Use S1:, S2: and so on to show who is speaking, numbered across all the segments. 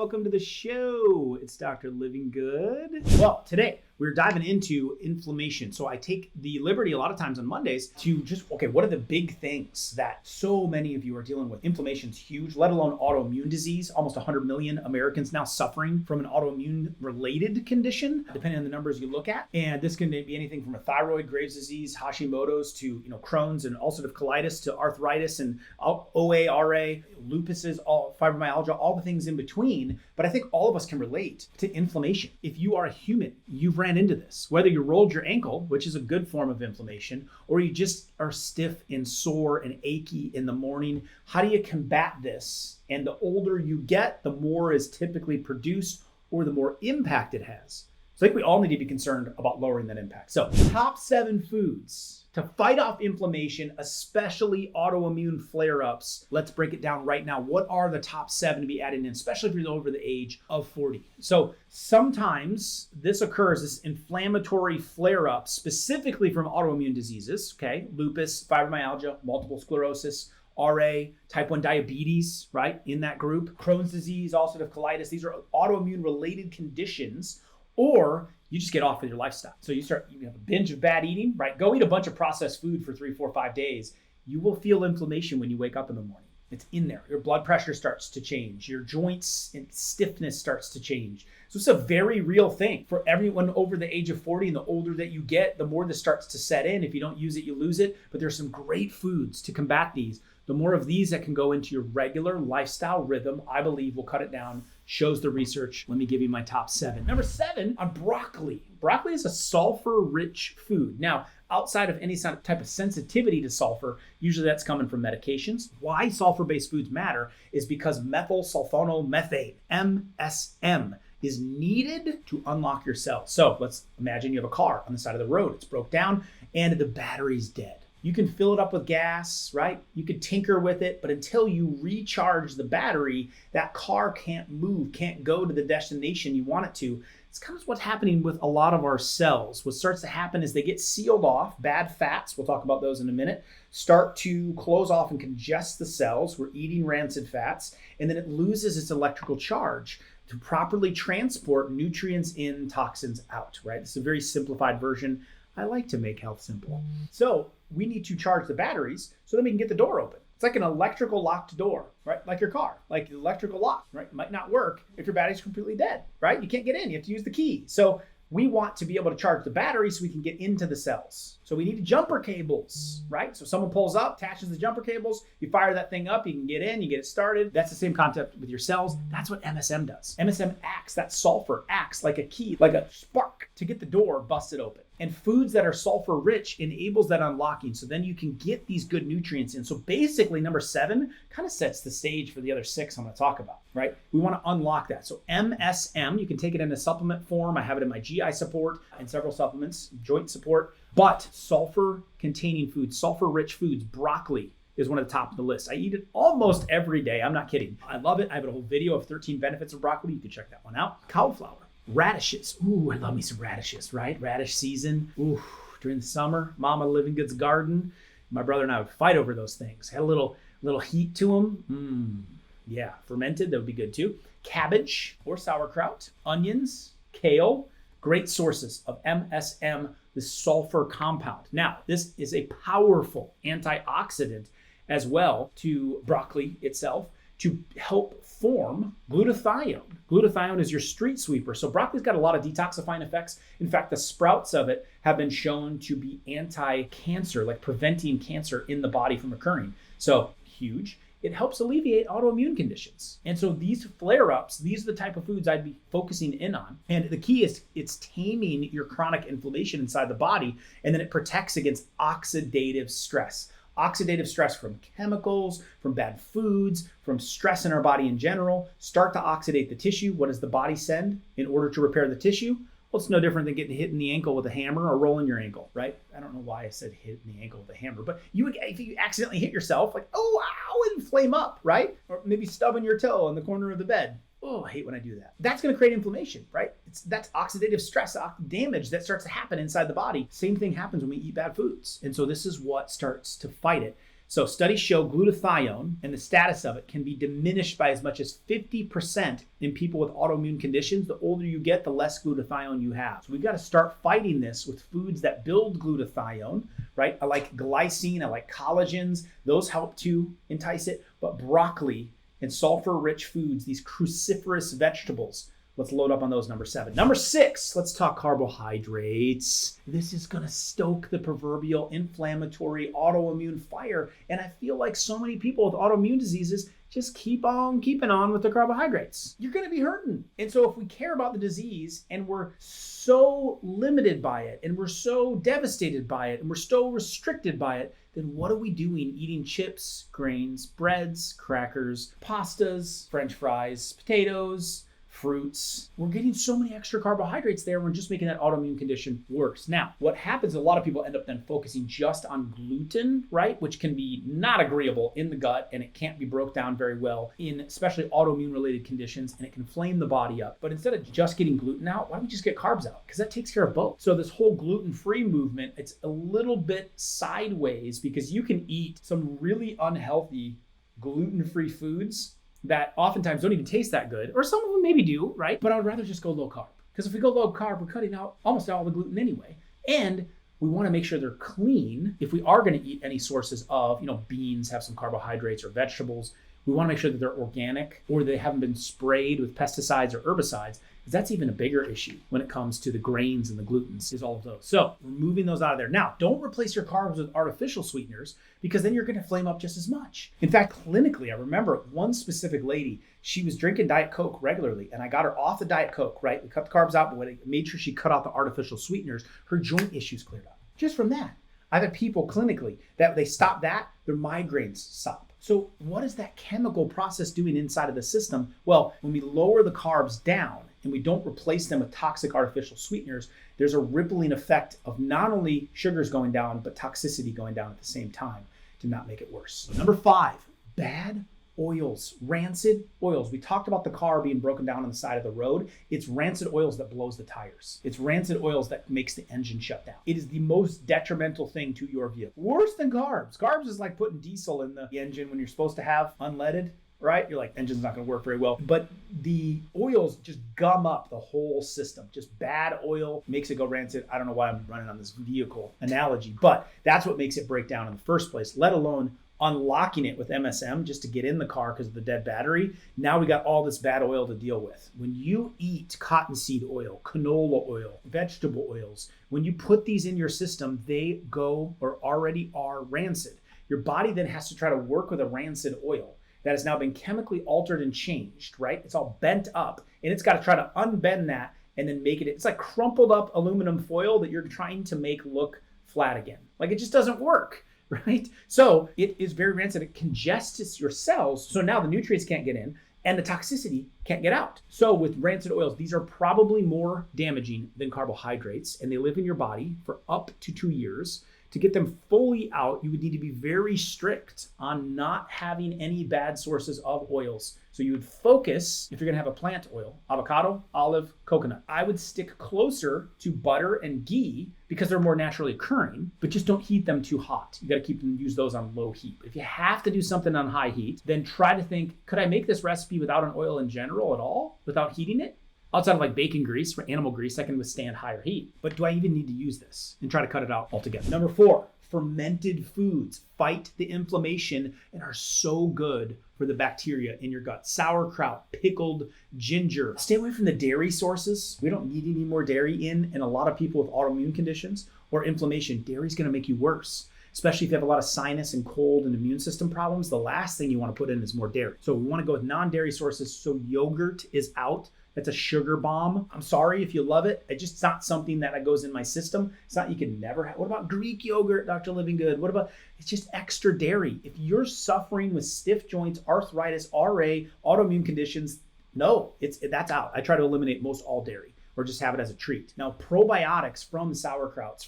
S1: welcome to the show. It's Dr. Living Good. Well, today we're diving into inflammation. So I take the liberty a lot of times on Mondays to just, what are the big things that so many of you are dealing with? Inflammation's huge, let alone autoimmune disease. Almost 100 million Americans now suffering from an autoimmune related condition, depending on the numbers you look at. And this can be anything from a thyroid, Graves' disease, Hashimoto's to Crohn's and ulcerative colitis to arthritis and OA, RA, lupuses, all fibromyalgia, all the things in between. But I think all of us can relate to inflammation. If you are a human, you've ran into this, whether you rolled your ankle, which is a good form of inflammation, or you just are stiff and sore and achy in the morning. How do you combat this? And the older you get, the more is typically produced or the more impact it has. So I think we all need to be concerned about lowering that impact. So top 7 foods to fight off inflammation, especially autoimmune flare-ups. Let's break it down right now. What are the top 7 to be added in, especially if you're over the age of 40? So sometimes this occurs, this inflammatory flare-up, specifically from autoimmune diseases, lupus, fibromyalgia, multiple sclerosis, RA, type 1 diabetes, right, in that group, Crohn's disease, ulcerative colitis. These are autoimmune related conditions. Or you just get off with your lifestyle. So you have a binge of bad eating, right? Go eat a bunch of processed food for 3, 4, 5 days. You will feel inflammation when you wake up in the morning. It's in there. Your blood pressure starts to change. Your joints and stiffness starts to change. So it's a very real thing for everyone over the age of 40, and the older that you get, the more this starts to set in. If you don't use it, you lose it. But there's some great foods to combat these. The more of these that can go into your regular lifestyle rhythm, I believe will cut it down, shows the research. Let me give you my top 7. Number 7 on broccoli. Broccoli is a sulfur-rich food. Now, outside of any type of sensitivity to sulfur, usually that's coming from medications. Why sulfur-based foods matter is because methyl sulfonylmethane, MSM, is needed to unlock your cells. So let's imagine you have a car on the side of the road. It's broke down and the battery's dead. You can fill it up with gas, right? You could tinker with it, but until you recharge the battery, that car can't move, can't go to the destination you want it to. It's kind of what's happening with a lot of our cells. What starts to happen is they get sealed off. Bad fats, we'll talk about those in a minute, start to close off and congest the cells. We're eating rancid fats, and then it loses its electrical charge to properly transport nutrients in, toxins out, right? This is a very simplified version. I like to make health simple. So we need to charge the batteries so that we can get the door open. It's like an electrical locked door, right? Like your car, like the electrical lock, right? It might not work if your battery's completely dead, right? You can't get in, you have to use the key. So we want to be able to charge the battery so we can get into the cells. So we need jumper cables, right? So someone pulls up, attaches the jumper cables, you fire that thing up, you can get in, you get it started. That's the same concept with your cells. That's what MSM does. MSM acts, that sulfur acts like a key, like a spark to get the door busted open. And foods that are sulfur rich enables that unlocking. So then you can get these good nutrients in. So basically number 7 kind of sets the stage for the other 6 I'm going to talk about, right? We want to unlock that. So MSM, you can take it in a supplement form. I have it in my GI support and several supplements, joint support. But sulfur containing foods, sulfur rich foods, broccoli is one of the top of the list. I eat it almost every day. I'm not kidding. I love it. I have a whole video of 13 benefits of broccoli. You can check that one out. Cauliflower. Radishes. Ooh, I love me some radishes, right? Radish season. Ooh, during the summer, Mama Living Good's garden. My brother and I would fight over those things. Had a little heat to them. Yeah, fermented, that would be good too. Cabbage or sauerkraut, onions, kale, great sources of MSM, the sulfur compound. Now, this is a powerful antioxidant as well to broccoli itself, to help form glutathione. Glutathione is your street sweeper. So broccoli's got a lot of detoxifying effects. In fact, the sprouts of it have been shown to be anti-cancer, like preventing cancer in the body from occurring. So huge. It helps alleviate autoimmune conditions. And so these flare-ups, these are the type of foods I'd be focusing in on. And the key is it's taming your chronic inflammation inside the body, and then it protects against oxidative stress. Oxidative stress from chemicals, from bad foods, from stress in our body in general, start to oxidate the tissue. What does the body send in order to repair the tissue? Well, it's no different than getting hit in the ankle with a hammer or rolling your ankle, right? I don't know why I said hit in the ankle with a hammer, but if you accidentally hit yourself, like, oh, ow, and flame up, right? Or maybe stubbing your toe in the corner of the bed. Oh, I hate when I do that. That's going to create inflammation, right? That's oxidative stress, damage that starts to happen inside the body. Same thing happens when we eat bad foods. And so this is what starts to fight it. So studies show glutathione and the status of it can be diminished by as much as 50% in people with autoimmune conditions. The older you get, the less glutathione you have. So we've got to start fighting this with foods that build glutathione, right? I like glycine, I like collagens. Those help to entice it. But broccoli and sulfur-rich foods, these cruciferous vegetables, let's load up on those, number 7. Number 6, let's talk carbohydrates. This is going to stoke the proverbial inflammatory autoimmune fire. And I feel like so many people with autoimmune diseases just keep on keeping on with the carbohydrates. You're going to be hurting. And so if we care about the disease and we're so limited by it and we're so devastated by it and we're so restricted by it, then what are we doing eating chips, grains, breads, crackers, pastas, French fries, potatoes, fruits? We're getting so many extra carbohydrates there, we're just making that autoimmune condition worse. Now, what happens, a lot of people end up then focusing just on gluten, right? Which can be not agreeable in the gut, and it can't be broke down very well in especially autoimmune related conditions, and it can flame the body up. But instead of just getting gluten out, why don't we just get carbs out? Because that takes care of both. So this whole gluten-free movement, it's a little bit sideways because you can eat some really unhealthy gluten-free foods that oftentimes don't even taste that good, or some of them maybe do, right? But I would rather just go low carb, because if we go low carb, we're cutting out almost all the gluten anyway. And we want to make sure they're clean. If we are going to eat any sources of, beans have some carbohydrates, or vegetables, we want to make sure that they're organic or they haven't been sprayed with pesticides or herbicides, because that's even a bigger issue when it comes to the grains and the glutens, is all of those. So removing those out of there. Now, don't replace your carbs with artificial sweeteners, because then you're going to flame up just as much. In fact, clinically, I remember one specific lady, she was drinking Diet Coke regularly, and I got her off the Diet Coke, right? We cut the carbs out, but when I made sure she cut out the artificial sweeteners, her joint issues cleared up just from that. I've had people clinically that they stop that, their migraines stop. So what is that chemical process doing inside of the system? Well, when we lower the carbs down and we don't replace them with toxic artificial sweeteners, there's a rippling effect of not only sugars going down, but toxicity going down at the same time to not make it worse. So number 5, bad oils, rancid oils. We talked about the car being broken down on the side of the road. It's rancid oils that blows the tires. It's rancid oils that makes the engine shut down. It is the most detrimental thing to your vehicle. Worse than carbs. Carbs is like putting diesel in the engine when you're supposed to have unleaded, right? You're like, engine's not going to work very well. But the oils just gum up the whole system. Just bad oil makes it go rancid. I don't know why I'm running on this vehicle analogy, but that's what makes it break down in the first place, let alone unlocking it with MSM just to get in the car because of the dead battery. Now we got all this bad oil to deal with. When you eat cottonseed oil, canola oil, vegetable oils, when you put these in your system, they go or already are rancid. Your body then has to try to work with a rancid oil that has now been chemically altered and changed, right? It's all bent up, and it's got to try to unbend that and then make it, it's like crumpled up aluminum foil that you're trying to make look flat again. Like, it just doesn't work. Right? So it is very rancid. It congests your cells. So now the nutrients can't get in and the toxicity can't get out. So with rancid oils, these are probably more damaging than carbohydrates, and they live in your body for up to 2 years. To get them fully out, you would need to be very strict on not having any bad sources of oils. So you would focus, if you're gonna have a plant oil, avocado, olive, coconut. I would stick closer to butter and ghee because they're more naturally occurring, but just don't heat them too hot. You gotta keep them, use those on low heat. If you have to do something on high heat, then try to think, could I make this recipe without an oil in general at all, without heating it? Outside of like bacon grease or animal grease, I can withstand higher heat. But do I even need to use this? And try to cut it out altogether. Number 4, fermented foods fight the inflammation and are so good for the bacteria in your gut. Sauerkraut, pickled ginger. Stay away from the dairy sources. We don't need any more dairy in a lot of people with autoimmune conditions or inflammation. Dairy is gonna make you worse. Especially if you have a lot of sinus and cold and immune system problems, the last thing you want to put in is more dairy. So we want to go with non-dairy sources. So yogurt is out. That's a sugar bomb. I'm sorry if you love it. It's just not something that goes in my system. It's not, you can never have. What about Greek yogurt, Dr. Living Good? What about, it's just extra dairy. If you're suffering with stiff joints, arthritis, RA, autoimmune conditions, no, that's out. I try to eliminate most all dairy, or just have it as a treat. Now, probiotics from sauerkrauts,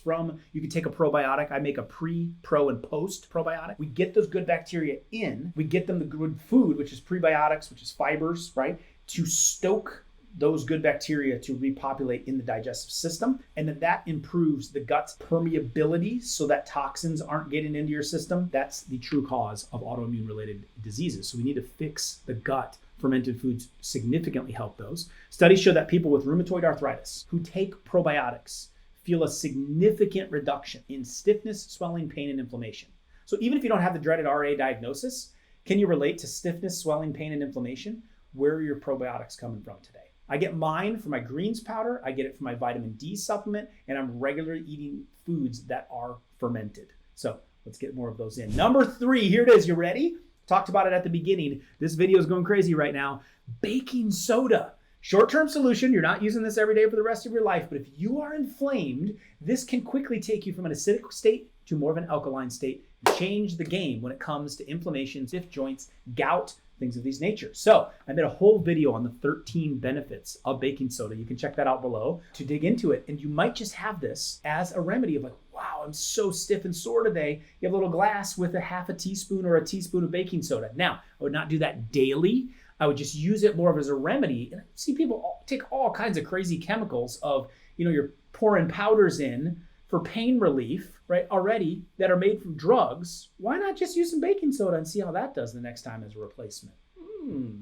S1: you can take a probiotic. I make a pre, pro, and post probiotic. We get those good bacteria in, we get them the good food, which is prebiotics, which is fibers, right? To stoke those good bacteria to repopulate in the digestive system. And then that improves the gut's permeability so that toxins aren't getting into your system. That's the true cause of autoimmune related diseases. So we need to fix the gut. Fermented foods significantly help those. Studies show that people with rheumatoid arthritis who take probiotics feel a significant reduction in stiffness, swelling, pain, and inflammation. So even if you don't have the dreaded RA diagnosis, can you relate to stiffness, swelling, pain, and inflammation? Where are your probiotics coming from today? I get mine from my greens powder, I get it from my vitamin D supplement, and I'm regularly eating foods that are fermented. So let's get more of those in. Number 3, here it is. You ready? Talked about it at the beginning. This video is going crazy right now. Baking soda. Short-term solution. You're not using this every day for the rest of your life, but if you are inflamed, this can quickly take you from an acidic state to more of an alkaline state and change the game when it comes to inflammation, stiff joints, gout, things of these natures. So I made a whole video on the 13 benefits of baking soda. You can check that out below to dig into it. And you might just have this as a remedy of like, wow, I'm so stiff and sore today. You have a little glass with a half a teaspoon or a teaspoon of baking soda. Now, I would not do that daily. I would just use it more of as a remedy. And I see people take all kinds of crazy chemicals of, you're pouring powders in for pain relief, right, already that are made from drugs. Why not just use some baking soda and see how that does the next time as a replacement?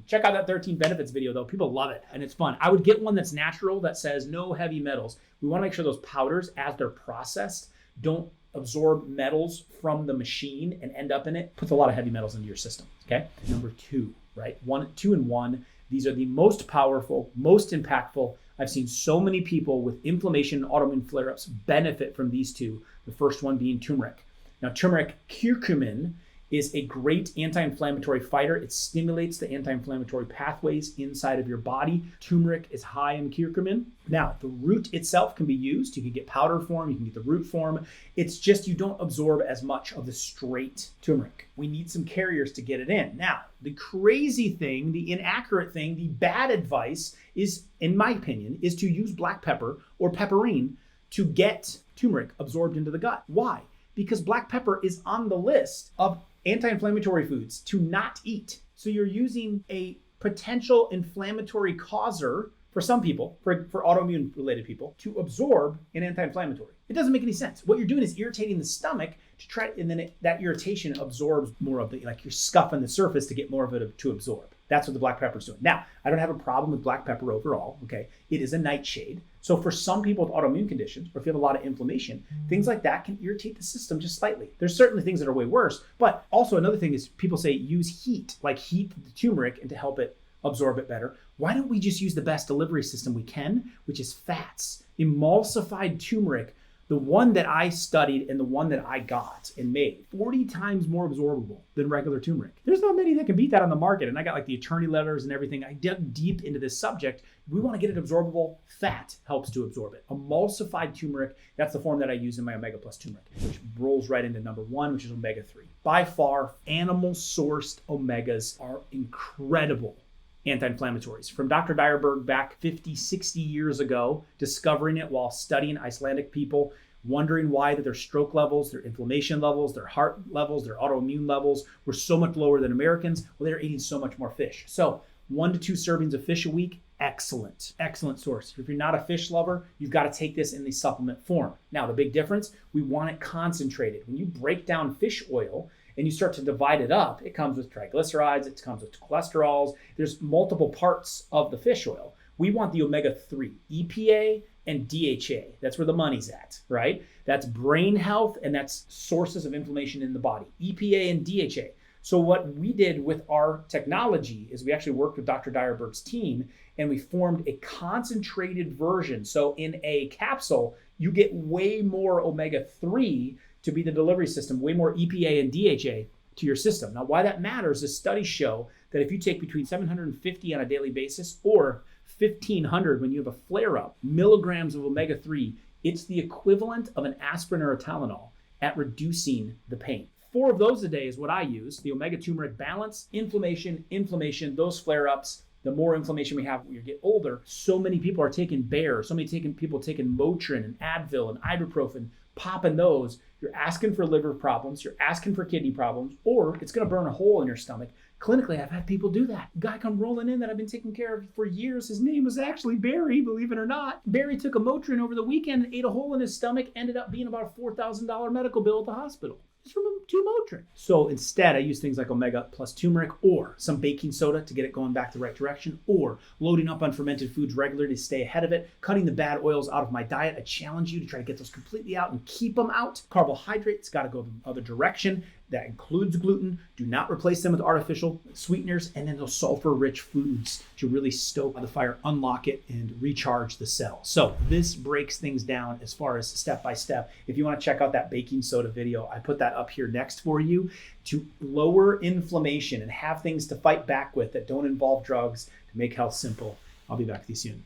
S1: Check out that 13 benefits video though. People love it and it's fun. I would get one that's natural that says no heavy metals. We want to make sure those powders, as they're processed, don't absorb metals from the machine and end up in it. Puts a lot of heavy metals into your system, okay? Number 2, right? 2 and 1. These are the most powerful, most impactful. I've seen so many people with inflammation and autoimmune flare-ups benefit from these 2. The first one being turmeric. Now, turmeric curcumin is a great anti-inflammatory fighter. It stimulates the anti-inflammatory pathways inside of your body. Turmeric is high in curcumin. Now, the root itself can be used. You can get powder form, you can get the root form. It's just you don't absorb as much of the straight turmeric. We need some carriers to get it in. Now, the crazy thing, the inaccurate thing, the bad advice is, in my opinion, is to use black pepper or pepperine to get turmeric absorbed into the gut. Why? Because black pepper is on the list of anti-inflammatory foods to not eat. So you're using a potential inflammatory causer for some people, for autoimmune related people, to absorb an anti-inflammatory. It doesn't make any sense. What you're doing is irritating the stomach to try, and then that irritation absorbs more of it, like you're scuffing the surface to get more of it to absorb. That's what the black pepper is doing. Now, I don't have a problem with black pepper overall, okay? It is a nightshade. So for some people with autoimmune conditions, or if you have a lot of inflammation, things like that can irritate the system just slightly. There's certainly things that are way worse, but also another thing is people say use heat, like heat the turmeric and to help it absorb it better. Why don't we just use the best delivery system we can, which is fats? Emulsified turmeric, the one that I studied and the one that I got and made, 40 times more absorbable than regular turmeric. There's not many that can beat that on the market. And I got like the attorney letters and everything. I dug deep into this subject. We want to get it absorbable. Fat helps to absorb it. Emulsified turmeric, that's the form that I use in my Omega Plus turmeric, which rolls right into number 1, which is Omega 3. By far, animal-sourced omegas are incredible anti-inflammatories. From Dr. Dierberg back 50, 60 years ago, discovering it while studying Icelandic people, wondering why that their stroke levels, their inflammation levels, their heart levels, their autoimmune levels were so much lower than Americans. Well, they're eating so much more fish. So 1 to 2 servings of fish a week, excellent source. If you're not a fish lover, you've got to take this in the supplement form. Now, the big difference, we want it concentrated. When you break down fish oil, and you start to divide it up, it comes with triglycerides, it comes with cholesterols. There's multiple parts of the fish oil. We want the omega-3, EPA and DHA. That's where the money's at, right? That's brain health and that's sources of inflammation in the body, EPA and DHA. So what we did with our technology is we actually worked with Dr. Dierberg's team and we formed a concentrated version. So in a capsule, you get way more omega-3 to be the delivery system, way more EPA and DHA to your system. Now, why that matters is studies show that if you take between 750 on a daily basis or 1,500 when you have a flare-up, milligrams of omega-3, it's the equivalent of an aspirin or a Tylenol at reducing the pain. 4 of those a day is what I use, the omega turmeric balance, inflammation, those flare-ups. The more inflammation we have when you get older, so many people are taking Bayer, people taking Motrin and Advil and ibuprofen, popping those. You're asking for liver problems, you're asking for kidney problems, or it's going to burn a hole in your stomach. Clinically, I've had people do that. Guy come rolling in that I've been taking care of for years. His name was actually Barry, believe it or not. Barry took a Motrin over the weekend and ate a hole in his stomach, ended up being about a $4,000 medical bill at the hospital. It's from 2 Motrin. So instead, I use things like omega plus turmeric or some baking soda to get it going back the right direction, or loading up on fermented foods regularly to stay ahead of it, cutting the bad oils out of my diet. I challenge you to try to get those completely out and keep them out. Carbohydrates got to go the other direction. That includes gluten. Do not replace them with artificial sweeteners, and then those sulfur-rich foods to really stoke the fire, unlock it, and recharge the cell. So this breaks things down as far as step by step. If you want to check out that baking soda video, I put that up here next for you to lower inflammation and have things to fight back with that don't involve drugs to make health simple. I'll be back with you soon.